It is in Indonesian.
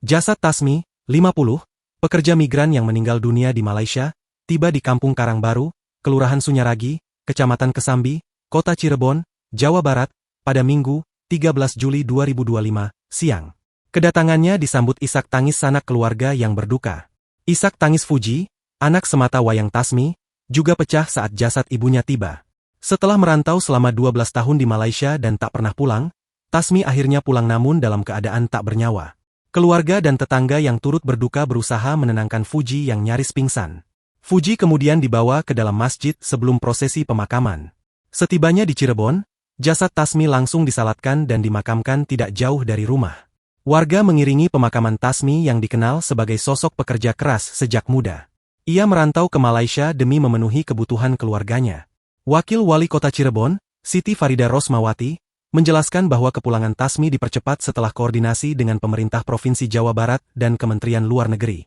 Jasad Tasmi, 50, pekerja migran yang meninggal dunia di Malaysia, tiba di Kampung Karangbaru, Kelurahan Sunyaragi, Kecamatan Kesambi, Kota Cirebon, Jawa Barat, pada Minggu, 13 Juli 2025, siang. Kedatangannya disambut isak tangis sanak keluarga yang berduka. Isak tangis Fuji, anak semata wayang Tasmi, juga pecah saat jasad ibunya tiba. Setelah merantau selama 12 tahun di Malaysia dan tak pernah pulang, Tasmi akhirnya pulang namun dalam keadaan tak bernyawa. Keluarga dan tetangga yang turut berduka berusaha menenangkan Fuji yang nyaris pingsan. Fuji kemudian dibawa ke dalam masjid sebelum prosesi pemakaman. Setibanya di Cirebon, jasad Tasmi langsung disalatkan dan dimakamkan tidak jauh dari rumah. Warga mengiringi pemakaman Tasmi yang dikenal sebagai sosok pekerja keras sejak muda. Ia merantau ke Malaysia demi memenuhi kebutuhan keluarganya. Wakil Wali Kota Cirebon, Siti Farida Rosmawati, menjelaskan bahwa kepulangan Tasmi dipercepat setelah koordinasi dengan pemerintah Provinsi Jawa Barat dan Kementerian Luar Negeri.